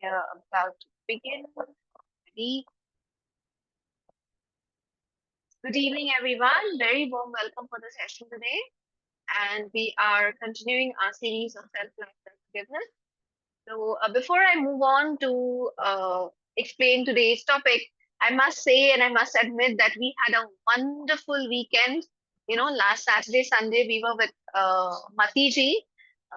are about to begin. Ready? Good evening, everyone. Very warm welcome for the session today. And we are continuing our series of self-love, self-forgiveness. So, before I move on to explain today's topic, I must say and I must admit that we had a wonderful weekend. Last Saturday, Sunday, we were with Mati ji,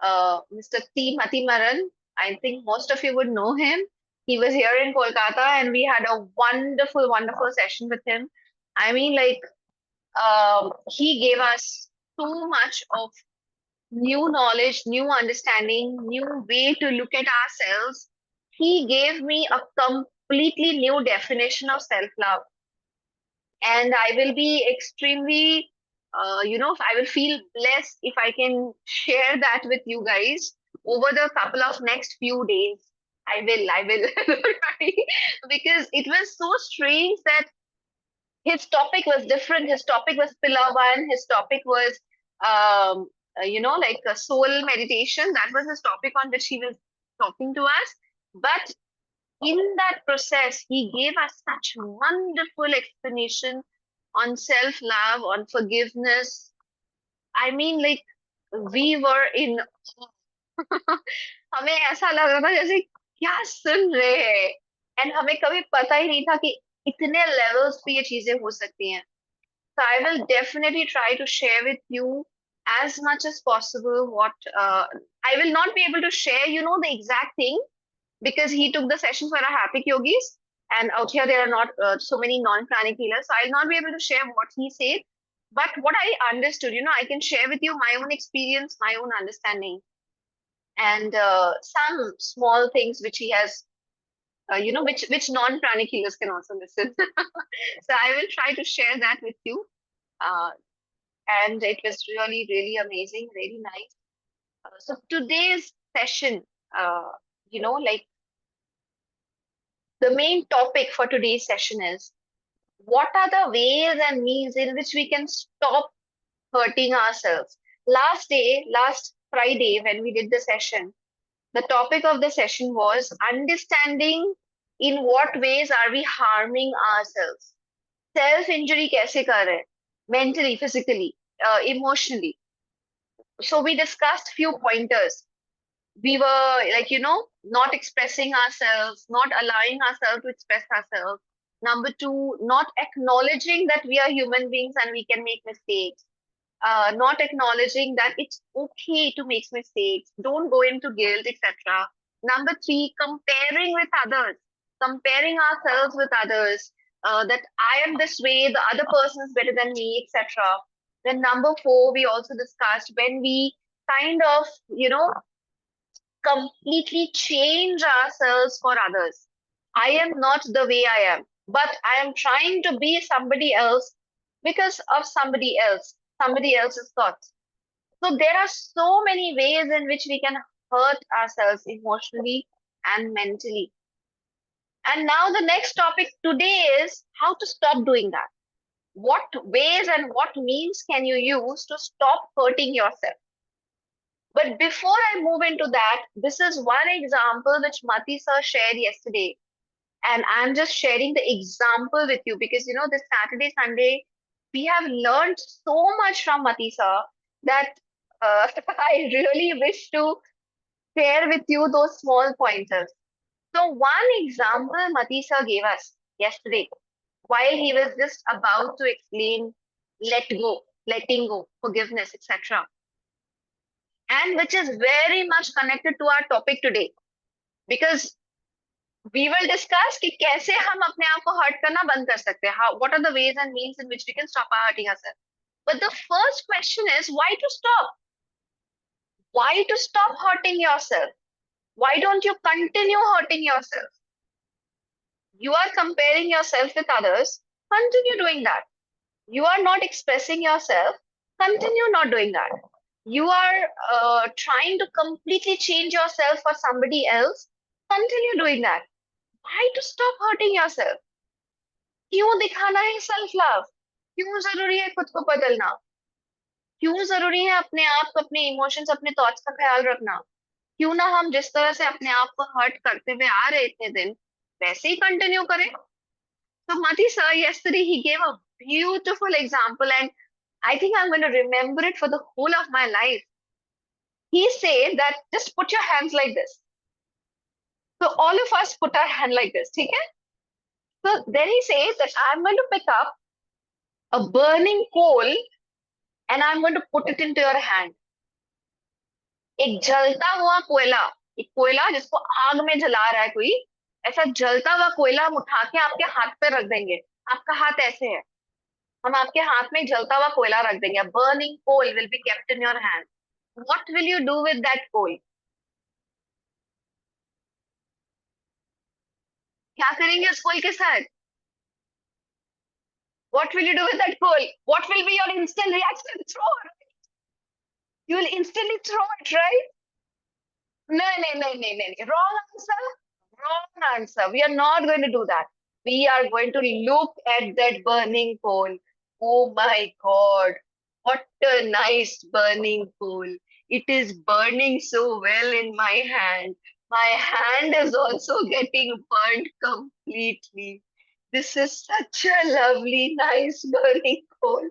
Mr. T. Mati Maran. I think most of you would know him. He was here in Kolkata and we had a wonderful, wonderful session with him. I mean, like, he gave us so much of new knowledge, new understanding, new way to look at ourselves. He gave me a completely new definition of self love. And I will be extremely, I will feel blessed if I can share that with you guys over the couple of next few days. I will, don't worry, because it was so strange that his topic was different. His topic was pillar one. His topic was, like a soul meditation. That was his topic on which he was talking to us. But in that process, he gave us such wonderful explanation on self love, on forgiveness. I mean, like, we were in हमें ऐसा लग रहा था जैसे क्या सुन रहे हैं and हमें कभी पता ही नहीं था कि इतने लेवल्स पे ये चीजें हो सकती हैं. So I will definitely try to share with you as much as possible what I will not be able to share, the exact thing because he took the session for our happy yogis and out here there are not so many non-pranic healers. So I'll not be able to share what he said, but what I understood, I can share with you my own experience, my own understanding, and some small things which he has, which non-pranic healers can also listen. So I will try to share that with you. Uh, and it was really, really amazing, really nice. So today's session, like the main topic for today's session is what are the ways and means in which we can stop hurting ourselves. Last Friday, when we did the session, the topic of the session was understanding in what ways are we harming ourselves. Self injury kaise kar rahe? Mentally, physically, emotionally. So we discussed few pointers. We were like, not expressing ourselves, not allowing ourselves to express ourselves. Number two, not acknowledging that we are human beings and we can make mistakes. Not acknowledging that it's okay to make mistakes. Don't go into guilt, etc. Number three, comparing with others, comparing ourselves with others. That I am this way, the other person is better than me, etc. Then number four, we also discussed when we kind of, completely change ourselves for others. I am not the way I am, but I am trying to be somebody else because of somebody else's thoughts. So there are so many ways in which we can hurt ourselves emotionally and mentally. And now the next topic today is how to stop doing that. What ways and what means can you use to stop hurting yourself? But before I move into that, this is one example which Mati sir shared yesterday. And I'm just sharing the example with you because, this Saturday, Sunday, we have learned so much from Mati sir that I really wish to share with you those small pointers. So one example Mati sir gave us yesterday while he was just about to explain let go, letting go, forgiveness, etc. And which is very much connected to our topic today because we will discuss कि कैसे हम अपने आप को hurt करना बंद कर सकते हैं. What are the ways and means in which we can stop hurting ourselves? But the first question is why to stop? Why to stop hurting yourself? Why don't you continue hurting yourself? You are comparing yourself with others. Continue doing that. You are not expressing yourself. Continue not doing that. You are trying to completely change yourself for somebody else. Continue doing that. Why to stop hurting yourself? क्यों दिखाना है self love? क्यों जरूरी है खुद को बदलना? क्यों जरूरी है अपने आप को, अपने इमोशंस, अपने थॉट्स का ख्याल रखना? क्यों ना हम जिस तरह से अपने आप को हर्ट करते हुए आ रहे इतने दिन, वैसे ही कंटिन्यू करें. So Mati sir yesterday he gave a beautiful example, and I think I'm going to remember it for the whole of my life. He said that just put your hands like this. So all of us put our hand like this, okay? So then he says that I'm going to pick up a burning coal and I'm going to put it into your hand. एक जलता हुआ कोयला, एक कोयला जिसको आग में जला रहा है कोई, ऐसा जलता हुआ कोयला हम उठा के आपके हाथ पे रख देंगे. आपका हाथ ऐसे है, हम आपके हाथ में जलता हुआ कोयला रख देंगे. Burning coal will be kept in your hand. What will you do with that coal? क्या करेंगे उस कोल के साथ? What will you do with that coal? What will be your instant reaction? Throw it. You will instantly throw it, right? No, no, no, no, no, no. Wrong answer. Wrong answer. We are not going to do that. We are going to look at that burning coal. Oh my God. What a nice burning coal. It is burning so well in my hand. My hand is also getting burnt completely. This is such a lovely, nice burning coal.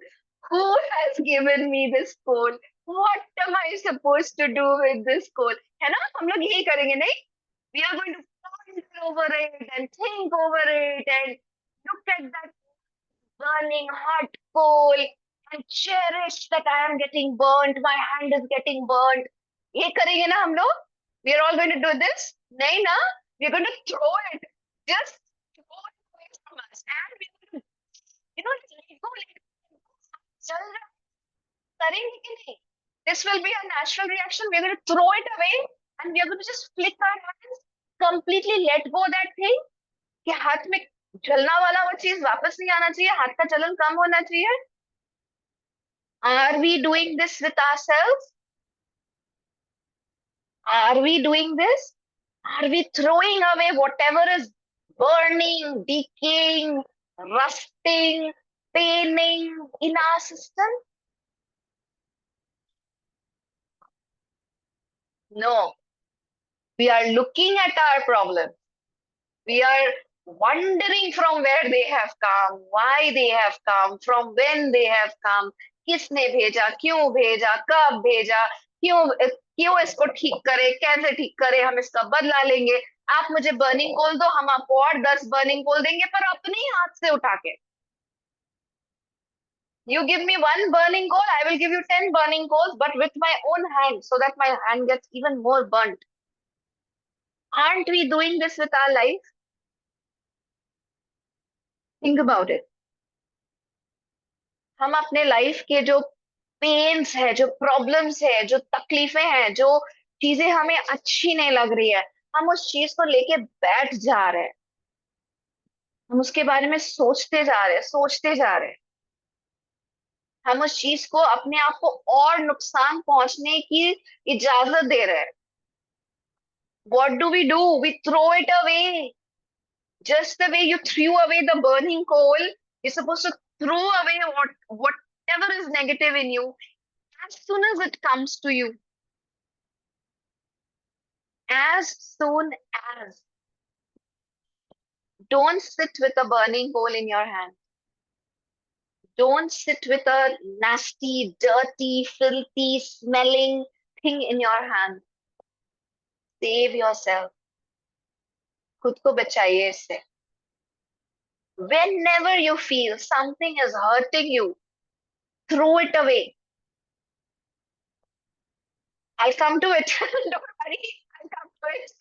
Who has given me this coal? What am I supposed to do with this coal? है ना, हम लोग यही करेंगे नहीं? We are going to ponder over it and think over it and look at that burning hot coal and cherish that I am getting burnt, my hand is getting burnt. ये करेंगे ना हम लोग? We are all going to do this? नहीं ना? We are going to throw it. Just throw it away from us. And we are going to, let go, let go. चल रहा करेंगे कि नहीं? This will be a natural reaction. We are going to throw it away and we are going to just flick our hands, completely let go that thing. कि हाथ में जलना वाला वो चीज वापस नहीं आना चाहिए, हाथ का चलन कम होना चाहिए. Are we doing this with ourselves? Are we doing this? Are we throwing away whatever is burning, decaying, rusting, paining in our system? No. We are looking at our problem. We are wondering from where they have come, why they have come, from when they have come, किसने भेजा, क्यों भेजा, कब भेजा, क्यों क्यों इसको ठीक करे, कैसे ठीक करे, हम इसका बदला लेंगे. आप मुझे बर्निंग कोल दो, हम आपको और 10 बर्निंग कोल देंगे, पर अपने ही हाथ से उठा के. You give me one burning coal, I will give you 10 burning coals, but with my own hand, so that my hand gets even more burnt. Aren't we doing this with our life? Think about it. हम अपने life के जो pens है, जो problems है, जो तकलीफें हैं, जो चीजें हमें अच्छी नहीं लग रही है, हम उस चीज को लेके बैठ जा रहे हैं. हम उसके बारे में सोचते जा रहे हैं, सोचते जा रहे हैं. हम उस चीज को अपने आप को और नुकसान पहुंचने की इजाजत दे रहे हैं. What do? We throw it away. Just the way you threw away the burning coal, you're supposed to throw away whatever is negative in you as soon as it comes to you. As soon as. Don't sit with a burning coal in your hand. Don't sit with a nasty, dirty, filthy, smelling thing in your hand. Save yourself. खुद को बचाइए इससे. Whenever you feel something is hurting you, throw it away. I'll come to it. Don't worry, I'll come to it.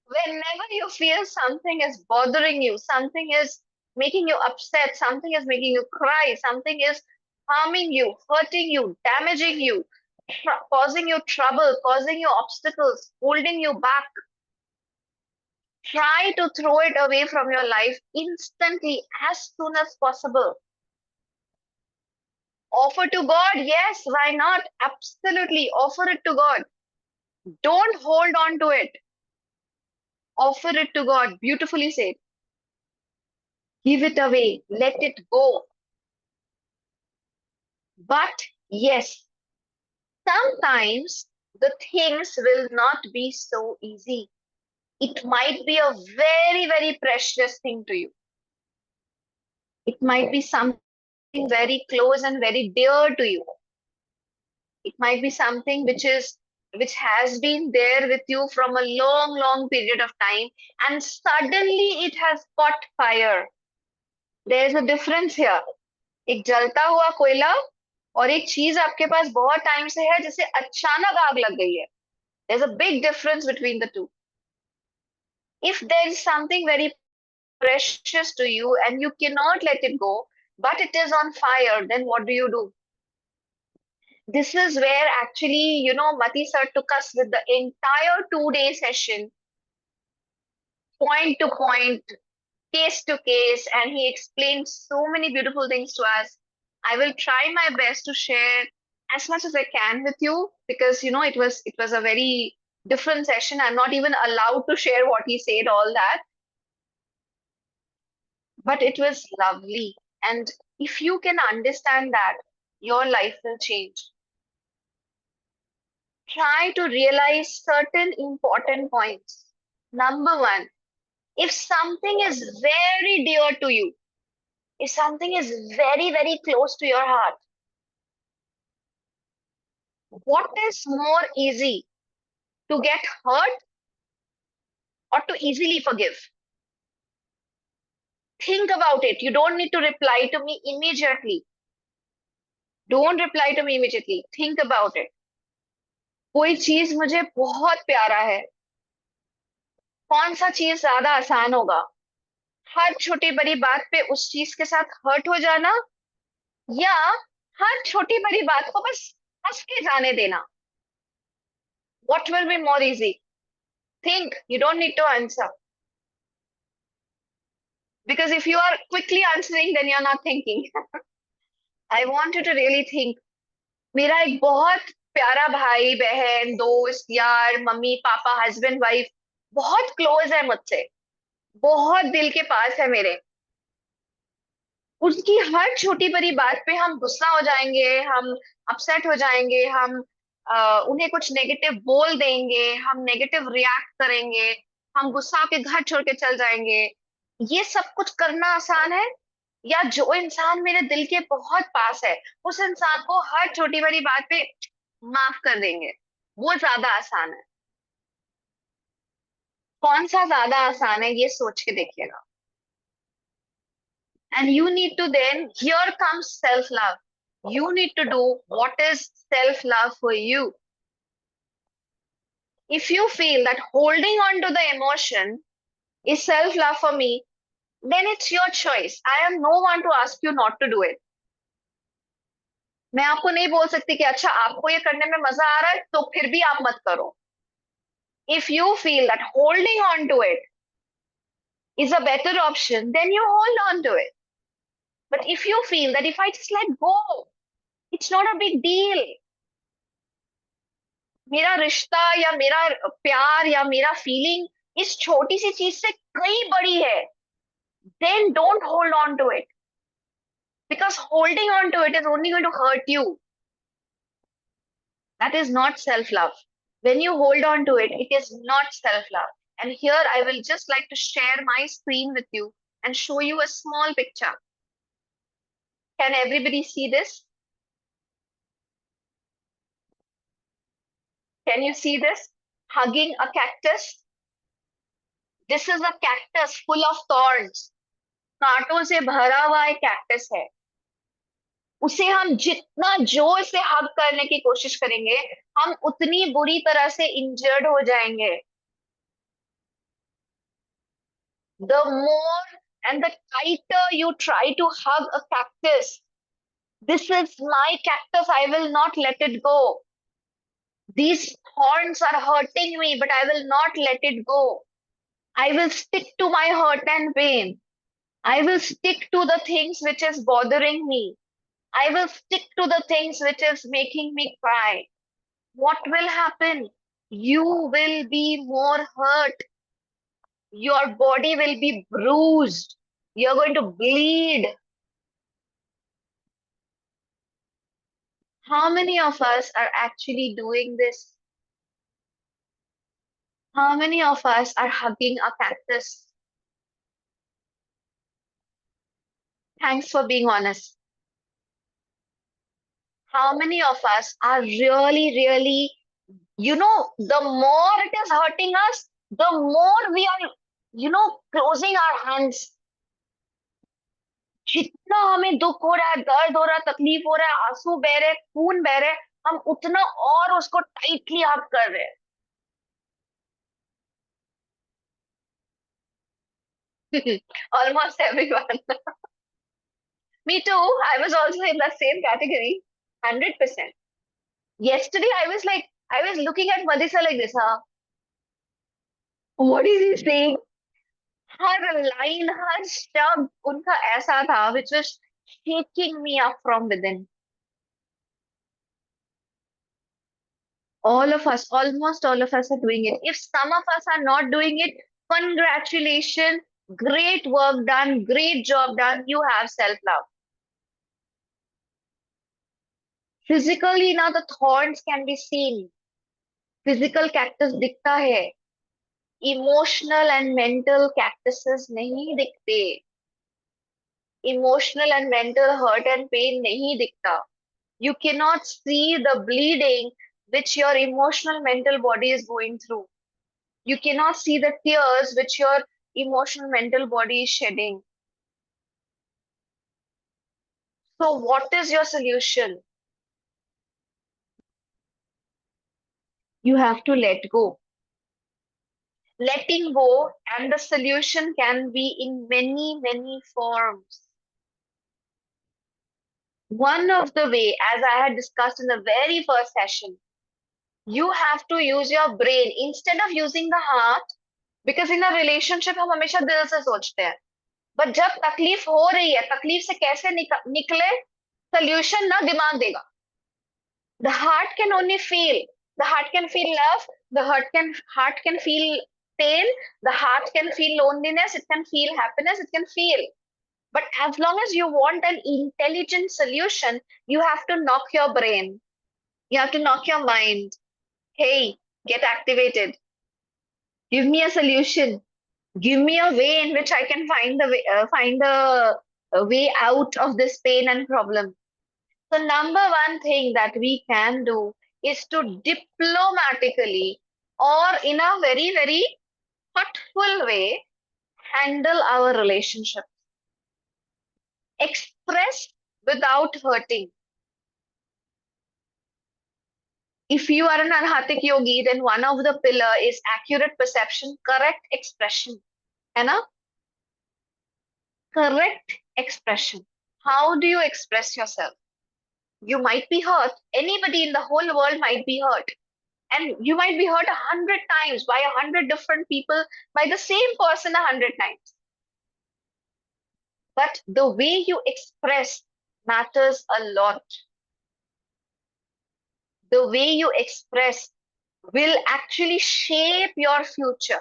Whenever you feel something is bothering you, something is making you upset, something is making you cry, something is harming you, hurting you, damaging you, causing you trouble, causing you obstacles, holding you back, try to throw it away from your life instantly, as soon as possible. Offer to God, yes, why not? Absolutely, offer it to God. Don't hold on to it. Offer it to God. Beautifully said. Give it away. Let it go. But yes, sometimes the things will not be so easy. It might be a very, very precious thing to you. It might be something very close and very dear to you. It might be something which has been there with you from a long, long period of time, and suddenly it has caught fire. There's a difference here. एक जलता हुआ कोयला और एक चीज आपके पास बहुत time से है जिसे अचानक आग लग गई है. There's a big difference between the two. If there is something very precious to you and you cannot let it go, but it is on fire, then what do? This is where actually, Mati sir took us with the entire 2 day session, point to point, case to case, and he explained so many beautiful things to us. I will try my best to share as much as I can with you because it was a very different session. I'm not even allowed to share what he said, all that, but it was lovely. And if you can understand that, your life will change. Try to realize certain important points. Number one, if something is very dear to you, if something is very, very close to your heart, what is more easy, to get hurt or to easily forgive? Think about it. You don't need to reply to me immediately. Don't reply to me immediately. Think about it. कोई चीज मुझे बहुत प्यारा है, कौन सा चीज ज्यादा आसान होगा? हर छोटी बड़ी बात पे उस चीज के साथ हर्ट हो जाना, या हर छोटी बड़ी बात को बस हंस के जाने देना? What will be more easy? Think. You don't need to answer. Because if you are quickly answering, then you're not thinking. I want you to really think. मेरा एक बहुत प्यारा भाई बहन दोस्त यार मम्मी पापा हस्बैंड वाइफ बहुत close है मुझसे, बहुत दिल के पास है मेरे. उसकी हर छोटी बड़ी बात पे हम गुस्सा हो जाएंगे, हम अपसेट हो जाएंगे, हम उन्हें कुछ नेगेटिव बोल देंगे, हम नेगेटिव रिएक्ट करेंगे, हम गुस्सा के घर छोड़ के चल जाएंगे. ये सब कुछ करना आसान है? या जो इंसान मेरे दिल के बहुत पास है उस इंसान को हर छोटी बड़ी बात पे माफ कर देंगे, वो ज्यादा आसान है? कौन सा ज्यादा आसान है ये सोच के देखिएगा. And you need to then, here comes self love. You need to do what is self love for you. If you feel that holding on to the emotion is self love for me, then it's your choice. I am no one to ask you not to do it. मैं आपको नहीं बोल सकती कि अच्छा आपको ये करने में मजा आ रहा है तो फिर भी आप मत करो. If you feel that holding on to it is a better option, then you hold on to it. But if you feel that if I just let go, it's not a big deal. मेरा रिश्ता या मेरा प्यार या मेरा feeling इस छोटी सी चीज से कई बड़ी है, then don't hold on to it. Because holding on to it is only going to hurt you. That is not self-love. When you hold on to it, it is not self-love. And here I will just like to share my screen with you and show you a small picture. Can everybody see this? Can you see this? Hugging a cactus. This is a cactus full of thorns. कांटों से भरा हुआ एक cactus है. उसे हम जितना जोर से हग करने की कोशिश करेंगे, हम उतनी बुरी तरह से इंजर्ड हो जाएंगे. The more and the tighter you try to hug a cactus, this is my cactus, I will not let it go. These thorns are hurting me, but I will not let it go. I will stick to my hurt and pain. I will stick to the things which is bothering me. I will stick to the things which is making me cry. What will happen? You will be more hurt. Your body will be bruised. You're going to bleed. How many of us are actually doing this? How many of us are hugging a cactus? Thanks for being honest. How many of us are really, really, the more it is hurting us, the more we are, closing our hands. जितना हमें दुख हो रहा है, दर्द हो रहा है, तकलीफ हो रहा है, आंसू बह रहे हैं, खून बह रहे हैं, हम उतना और उसको टाइटली हग कर रहे हैं. Almost everyone. Me too. I was also in the same category. 100%. Yesterday, I was looking at Madisa like this, huh? What is he saying? Her line, हर शब्द उनका ऐसा था, which was shaking me up from within. All of us, almost all of us are doing it. If some of us are not doing it, congratulations, great work done, great job done. You have self-love. Physically, now the thorns can be seen. Physical cactus दिखता है. Emotional and mental cactuses नहीं दिखते. Emotional and mental hurt and pain नहीं दिखता. You cannot see the bleeding which your emotional mental body is going through. You cannot see the tears which your emotional mental body is shedding. So, what is your solution? You have to let go. Letting go, and the solution can be in many, many forms. One of the way, as I had discussed in the very first session, you have to use your brain instead of using the heart, because in a relationship हम हमेशा दिल से सोचते हैं. But जब तकलीफ हो रही है, तकलीफ से कैसे निकले, सोल्यूशन ना दिमाग देगा. The heart can only feel. The heart can feel love. The heart can feel pain. The heart can feel loneliness. It can feel happiness. It can feel. But as long as you want an intelligent solution, you have to knock your brain. You have to knock your mind. Hey, get activated. Give me a solution. Give me a way in which I can find the way out of this pain and problem. So, number one thing that we can do is to diplomatically or in a very, very thoughtful way handle our relationship. Express without hurting. If you are an Arhatic yogi, then one of the pillar is accurate perception, correct expression. है ना? Correct expression. How do you express yourself? You might be hurt. Anybody in the whole world might be hurt. And you might be hurt 100 times by 100 different people, by the same person 100 times. But the way you express matters a lot. The way you express will actually shape your future.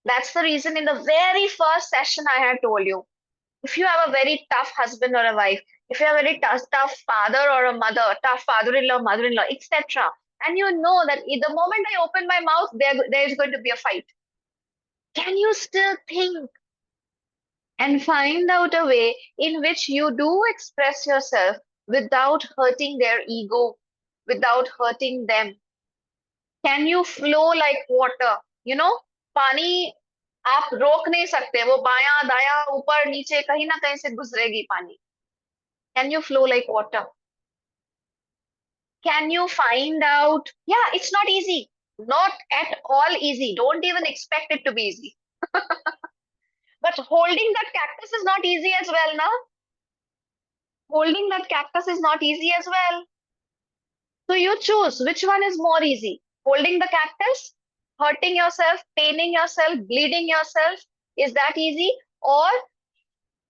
That's the reason in the very first session I had told you, if you have a very tough husband or a wife, if you have a very tough father or a mother, tough father-in-law, mother-in-law, etc., and you know that the moment I open my mouth, there is going to be a fight. Can you still think and find out a way in which you do express yourself without hurting their ego, without hurting them? Can you flow like water? You know, पानी आप रोक नहीं सकते, वो बायां दायां ऊपर नीचे कहीं ना कहीं से गुजरेगी पानी. Can you flow like water? Can you find out? Yeah, it's not easy. Not at all easy. Don't even expect it to be easy. But holding that cactus is not easy as well, na? Holding that cactus is not easy as well. So you choose which one is more easy. Holding the cactus, hurting yourself, paining yourself, bleeding yourself, is that easy? Or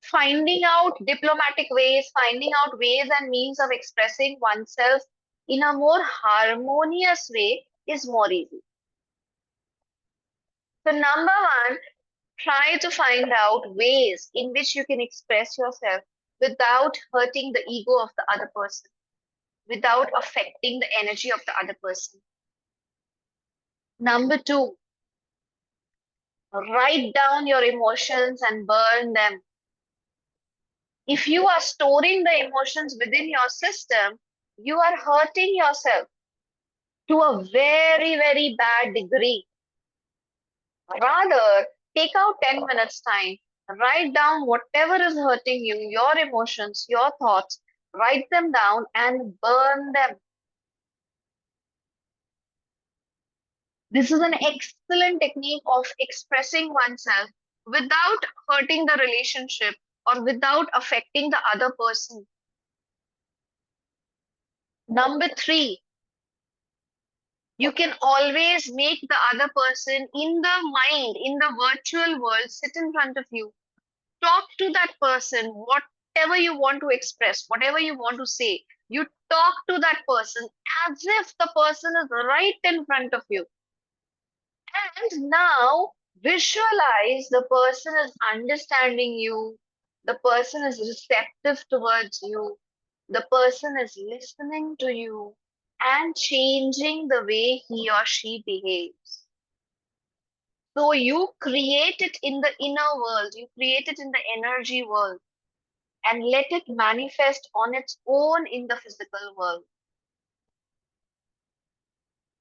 finding out diplomatic ways, finding out ways and means of expressing oneself in a more harmonious way is more easy. So, number one, try to find out ways in which you can express yourself without hurting the ego of the other person, without affecting the energy of the other person. Number two, write down your emotions and burn them. If you are storing the emotions within your system, you are hurting yourself to a very, very bad degree. Rather, take out 10 minutes time, write down whatever is hurting you, your emotions, your thoughts, write them down and burn them. This is an excellent technique of expressing oneself without hurting the relationship or without affecting the other person. Number three, you can always make the other person in the mind, in the virtual world, sit in front of you. Talk to that person, whatever you want to express, whatever you want to say. You talk to that person as if the person is right in front of you. And now visualize the person is understanding you, the person is receptive towards you, the person is listening to you and changing the way he or she behaves. So you create it in the inner world, you create it in the energy world and let it manifest on its own in the physical world.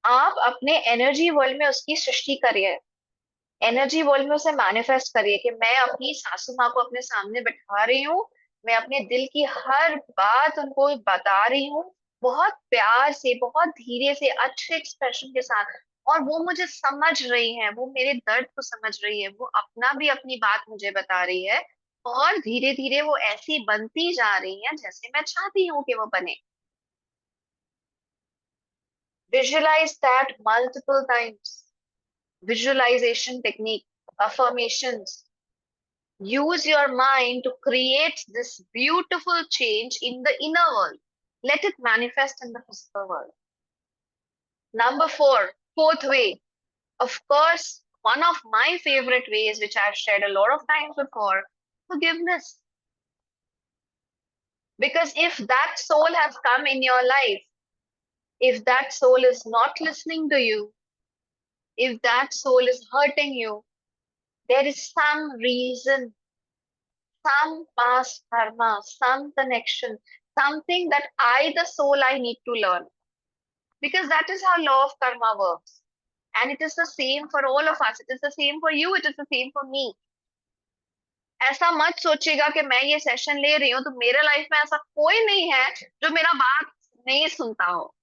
आप अपने energy world में उसकी सृष्टि करिए, energy world में उसे manifest करिए कि मैं अपनी सासू माँ को अपने सामने बिठा रही हूँ, मैं अपने दिल की हर बात उनको बता रही हूँ, बहुत प्यार से, बहुत धीरे से, अच्छे एक्सप्रेशन के साथ, और वो मुझे समझ रही है, वो मेरे दर्द को समझ रही है, वो अपना भी अपनी बात मुझे बता रही है, और धीरे धीरे वो ऐसी बनती जा रही है जैसे मैं चाहती हूँ कि वो बने. Visualize that multiple times. Visualization technique, affirmations. Use your mind to create this beautiful change in the inner world. Let it manifest in the physical world. Number four, fourth way. Of course, one of my favorite ways, which I've shared a lot of times before, forgiveness. Because if that soul has come in your life, if that soul is not listening to you, if that soul is hurting you, there is some reason, some past karma, some connection, something that I, the soul, I need to learn. Because that is how law of karma works. And it is the same for all of us. It is the same for you. It is the same for me. ऐसा मत सोचिएगा कि मैं ये session ले रही हूँ तो मेरे लाइफ में ऐसा कोई नहीं है जो मेरा बात नहीं सुनता हो.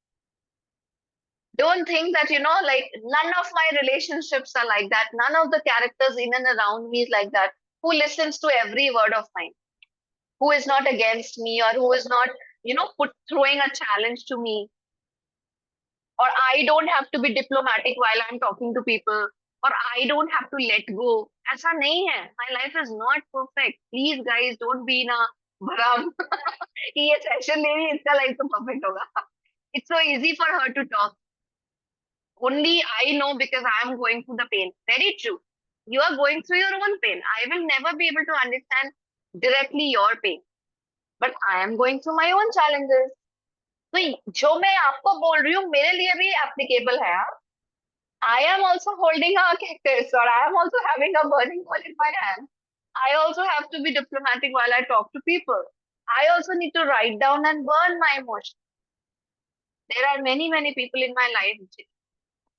Don't think that, like none of my relationships are like that. None of the characters in and around me is like that. Who listens to every word of mine? Who is not against me or who is not, throwing a challenge to me? Or I don't have to be diplomatic while I'm talking to people. Or I don't have to let go. ऐसा नहीं है. My life is not perfect. Please guys, don't be in a भ्रम कि ये session ले रही है इसका लाइफ तो परफेक्ट होगा. It's so easy for her to talk. Only I know because I am going through the pain. Very true. You are going through your own pain. I will never be able to understand directly your pain. But I am going through my own challenges. तो जो मैं आपको बोल रही हूँ मेरे लिए भी एप्लीकेबल है. I am also holding a cactus or I am also having a burning coal in my hand. I also have to be diplomatic while I talk to people. I also need to write down and burn my emotions. There are many, many people in my life.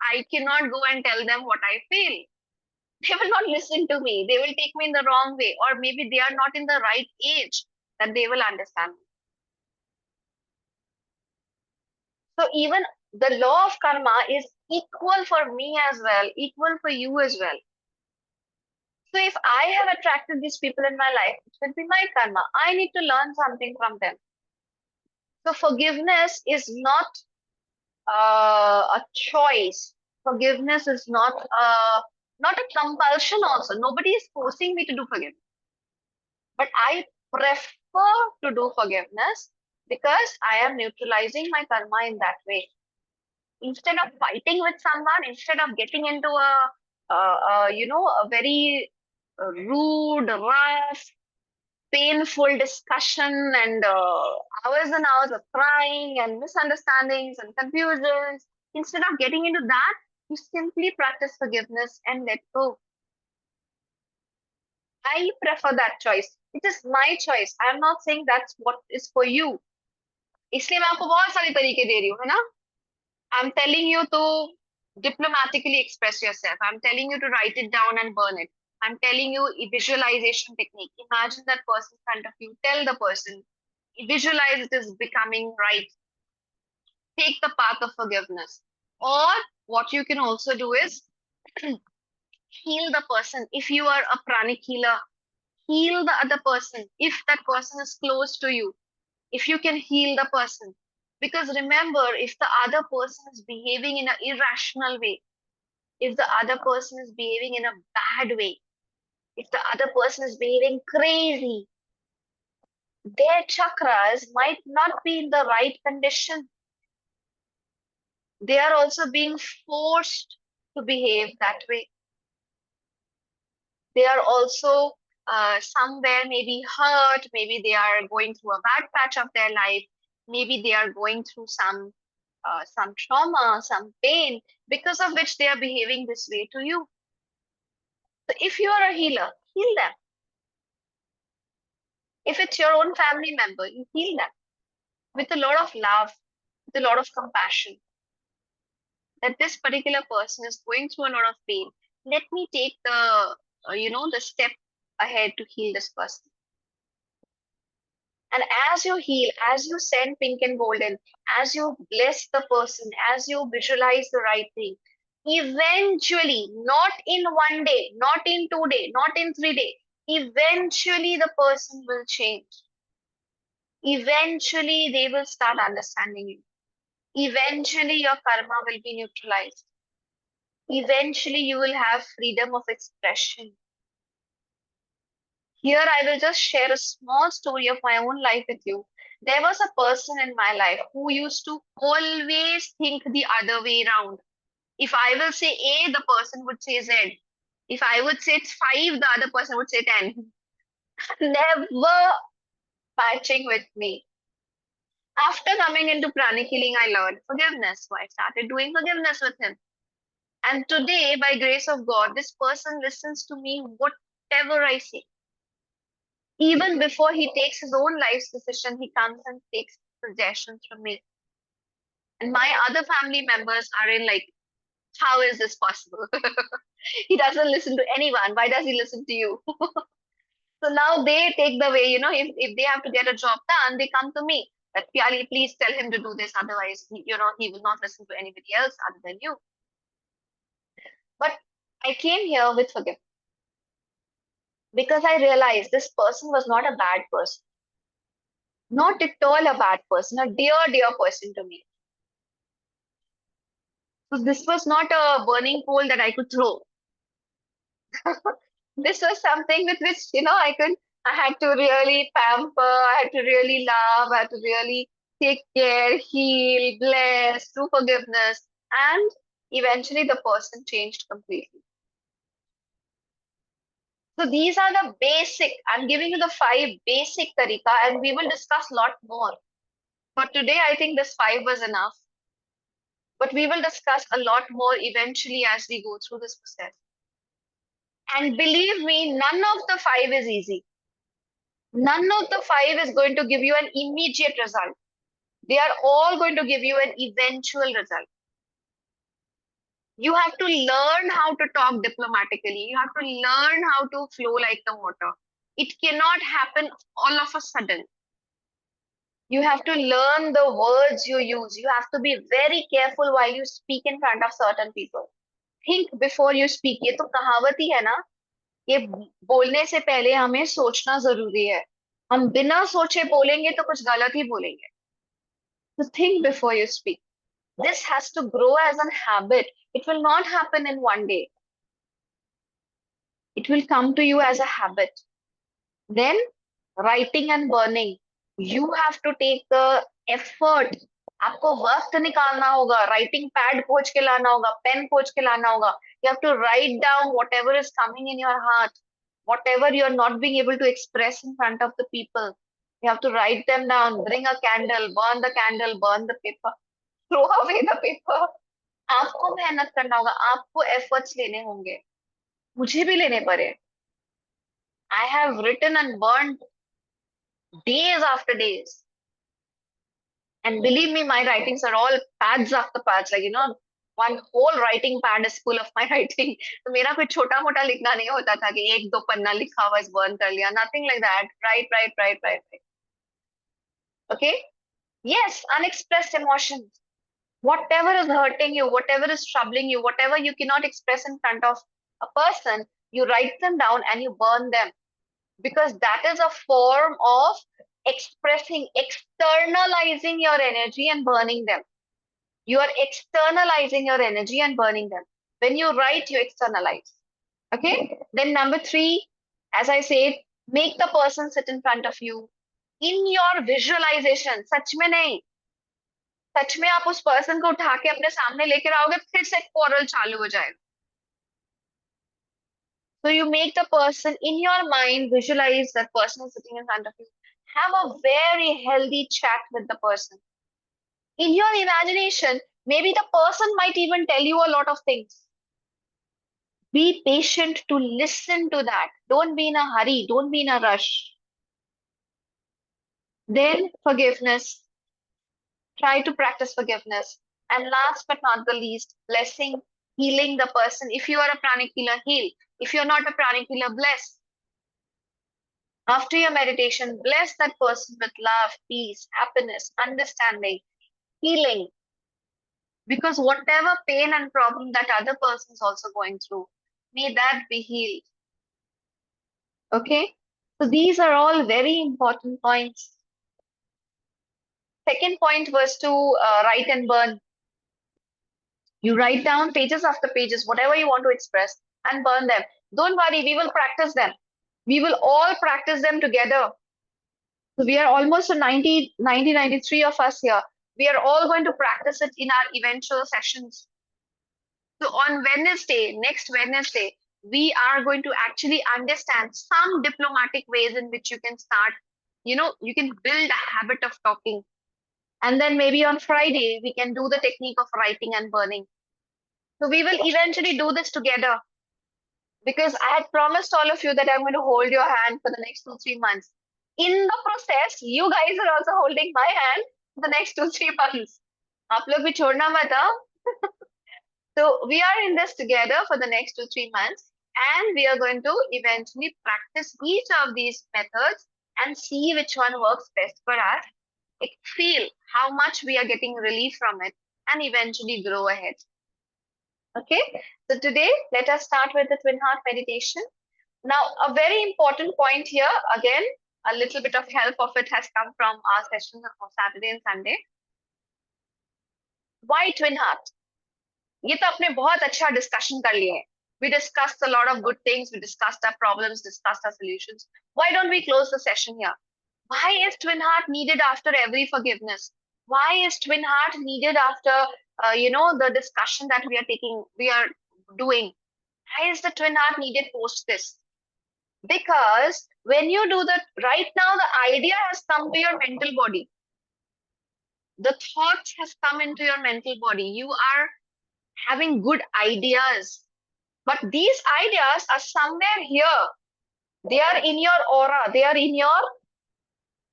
I cannot go and tell them what I feel. They will not listen to me. They will take me in the wrong way, or maybe they are not in the right age that they will understand. So even the law of karma is equal for me as well, equal for you as well. So if I have attracted these people in my life, it will be my karma. I need to learn something from them. So forgiveness is not a choice. Forgiveness is not a compulsion. Also, nobody is forcing me to do forgiveness. But I prefer to do forgiveness because I am neutralizing my karma in that way. Instead of fighting with someone, instead of getting into a very rude, rough, painful discussion and hours and hours of crying and misunderstandings and confusions, instead of getting into that, You simply practice forgiveness and let go. I prefer that choice. It is my choice. I'm not saying that's what is for you. इसलिए मैं आपको बहुत सारे तरीके दे रही हूँ, है ना? I'm telling you to diplomatically express yourself. I'm telling you to write it down and burn it. I'm telling you a visualization technique. Imagine that person in front of you. Tell the person. Visualize it is becoming right. Take the path of forgiveness. Or what you can also do is heal the person. If you are a pranic healer, heal the other person. If that person is close to you, if you can heal the person. Because remember, if the other person is behaving in an irrational way, if the other person is behaving in a bad way, if the other person is behaving crazy, their chakras might not be in the right condition. They are also being forced to behave that way. They are also somewhere maybe hurt, maybe they are going through a bad patch of their life, maybe they are going through some trauma, some pain, because of which they are behaving this way to you. So if you are a healer, heal them. If it's your own family member, you heal them with a lot of love, with a lot of compassion. That this particular person is going through a lot of pain. Let me take the step ahead to heal this person. And as you heal, as you send pink and golden, as you bless the person, as you visualize the right thing, eventually, not in 1 day, not in 2 days, not in 3 days, eventually the person will change. Eventually, they will start understanding you. Eventually, your karma will be neutralized. Eventually, you will have freedom of expression. Here, I will just share a small story of my own life with you. There was a person in my life who used to always think the other way around. If I will say A, the person would say Z. If I would say it's 5, the other person would say 10. Never matching with me. After coming into pranic healing, I learned forgiveness. So I started doing forgiveness with him. And today, by grace of God, this person listens to me whatever I say. Even before he takes his own life's decision, he comes and takes suggestions from me. And my other family members are in like, how is this possible? He doesn't listen to anyone. Why does he listen to you? So now they take the way, if they have to get a job done, they come to me. That Piyali, please tell him to do this. Otherwise, he will not listen to anybody else other than you. But I came here with forgiveness because I realized this person was not a bad person. Not at all a bad person, a dear, dear person to me. So this was not a burning coal that I could throw. This was something with which, I had to really pamper, I had to really love, I had to really take care, heal, bless, do forgiveness. And eventually the person changed completely. So these are the basic, I'm giving you the 5 basic tarika and we will discuss a lot more. But today I think this 5 was enough. But we will discuss a lot more eventually as we go through this process. And believe me, none of the 5 is easy. None of the 5 is going to give you an immediate result. They are all going to give you an eventual result. You have to learn how to talk diplomatically. You have to learn how to flow like the water. It cannot happen all of a sudden. You have to learn the words you use. You have to be very careful while you speak in front of certain people. Think before you speak. ये तो कहावत ही है ना, ये बोलने से पहले हमें सोचना जरूरी है. हम बिना सोचे बोलेंगे तो कुछ गलत ही बोलेंगे. So think before you speak. This has to grow as a habit. It will not happen in 1 day. It will come to you as a habit. Then writing and burning. You have to take the effort. आपको वक्त निकालना होगा. Writing pad खोज के लाना होगा. Pen खोज के लाना होगा. You have to write down whatever is coming in your heart. Whatever you're not being able to express in front of the people. You have to write them down. Bring a candle. Burn the candle. Burn the paper. Throw away the paper. आपको मेहनत करना होगा, आपको efforts लेने होंगे, मुझे भी लेने पड़े. I have written and burn days after days. And believe me, my writings are all pads after pads. Like, one whole writing pad is full of my writing. तो मेरा कोई छोटा मोटा लिखना नहीं होता था कि एक दो पन्ना लिखा हुआ बर्न कर लिया. Nothing like that. Write, write, write, write, write. Okay? Yes, unexpressed emotions. Whatever is hurting you, whatever is troubling you, whatever you cannot express in front of a person, you write them down and you burn them. Because that is a form of expressing, externalizing your energy and burning them. You are externalizing your energy and burning them. When you write, you externalize. Okay? Then number three, as I said, make the person sit in front of you. In your visualization, सच में नहीं, सच में आप उस person को उठा के अपने सामने लेकर आओगे फिर से quarrel चालू हो जाएगा. So you make the person in your mind, visualize that person is sitting in front of you. Have a very healthy chat with the person. In your imagination, maybe the person might even tell you a lot of things. Be patient to listen to that. Don't be in a hurry. Don't be in a rush. Then forgiveness. Try to practice forgiveness. And last but not the least, blessing, healing the person. If you are a pranic healer, heal. If you're not a pranic healer, bless. After your meditation, bless that person with love, peace, happiness, understanding, healing. Because whatever pain and problem that other person is also going through, may that be healed. Okay? So these are all very important points. Second point was to write and burn. You write down pages after pages, whatever you want to express, and burn them. Don't worry, we will practice them. We will all practice them together. So we are almost 93 of us here. We are all going to practice it in our eventual sessions. So on Wednesday, next Wednesday, we are going to actually understand some diplomatic ways in which you can start, you can build a habit of talking. And then maybe on Friday, we can do the technique of writing and burning. So we will eventually do this together because I had promised all of you that I'm going to hold your hand for the next 2-3 months. In the process, you guys are also holding my hand for the next 2-3 months. आप लोग भी छोड़ना मत हाँ? So we are in this together for the next 2-3 months, and we are going to eventually practice each of these methods and see which one works best for us. Feel how much we are getting relief from it and eventually grow ahead. Okay, so today let us start with the twin heart meditation. Now, a very important point here, again, a little bit of help of it has come from our session of Saturday and Sunday. Why twin heart? ये तो अपने बहुत अच्छा discussion कर लिए. We discussed a lot of good things. We discussed our problems, discussed our solutions. Why don't we close the session here? Why is twin heart needed after every forgiveness? Why is twin heart needed after the discussion that we are doing? Why is the twin heart needed post this? Because when you do that, right now the idea has come to your mental body. The thoughts has come into your mental body. You are having good ideas, but these ideas are somewhere here. They are in your aura. They are in your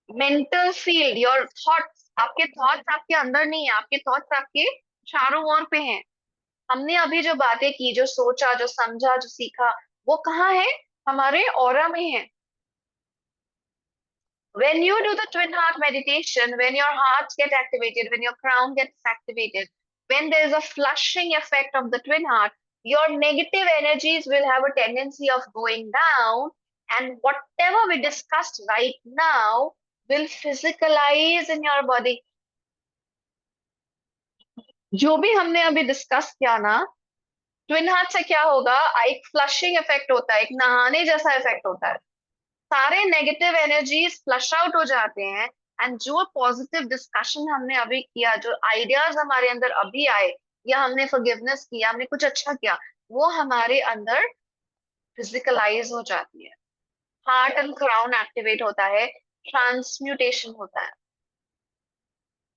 mental field. Your thoughts. आपके thoughts आपके अंदर नहीं है. आपके thoughts आपके चारों ओर पे हैं. हमने अभी जो बातें की, जो सोचा, जो समझा, जो सीखा, वो कहाँ है? हमारे aura में है. When you do the twin heart meditation, when your hearts get activated, when your crown gets activated, when there is a flushing effect of the twin heart, your negative energies will have a tendency of going down, and whatever we discussed right now will physicalize in your body. जो भी हमने अभी discuss किया ना, twin heart से क्या होगा? एक फ्लशिंग इफेक्ट होता है, एक नहाने जैसा इफेक्ट होता है. सारे नेगेटिव एनर्जीज फ्लश आउट हो जाते हैं, एंड जो पॉजिटिव डिस्कशन हमने अभी किया, जो आइडियाज हमारे अंदर अभी आए, या हमने फॉरगिवनेस किया, हमने कुछ अच्छा किया, वो हमारे अंदर फिजिकलाइज हो जाती है. हार्ट एंड क्राउन एक्टिवेट होता है, ट्रांसम्यूटेशन होता है.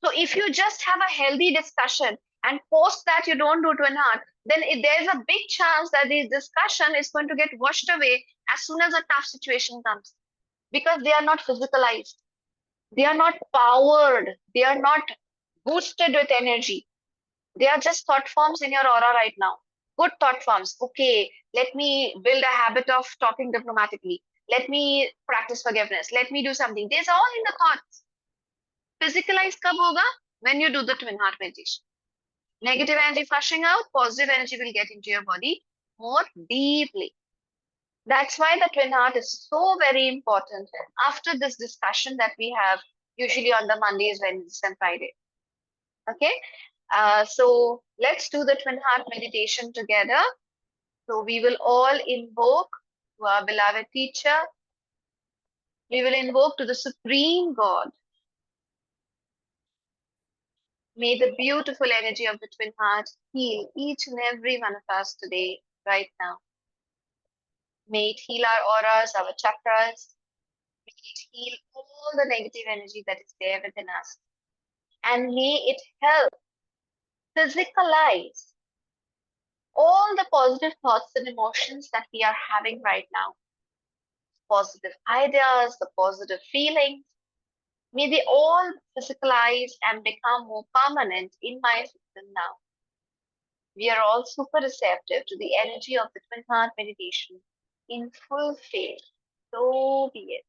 So if you just have a healthy discussion, and post that you don't do twin heart, then there's a big chance that this discussion is going to get washed away as soon as a tough situation comes, because they are not physicalized, they are not powered, they are not boosted with energy. They are just thought forms in your aura right now. Good thought forms. Okay, let me build a habit of talking diplomatically. Let me practice forgiveness. Let me do something. There's all in the thoughts. Physicalize kab hoga? When you do the twin heart meditation. Negative energy flushing out, positive energy will get into your body more deeply. That's why the twin heart is so very important after this discussion that we have usually on the Mondays, Wednesdays, and Friday. Okay, so let's do the twin heart meditation together. So we will all invoke to our beloved teacher. We will invoke to the Supreme God. May the beautiful energy of the twin heart heal each and every one of us today, right now. May it heal our auras, our chakras. May it heal all the negative energy that is there within us. And may it help physicalize all the positive thoughts and emotions that we are having right now. Positive ideas, the positive feelings. May they all physicalize and become more permanent in my system now. We are all super receptive to the energy of the twin heart meditation in full faith. So be it.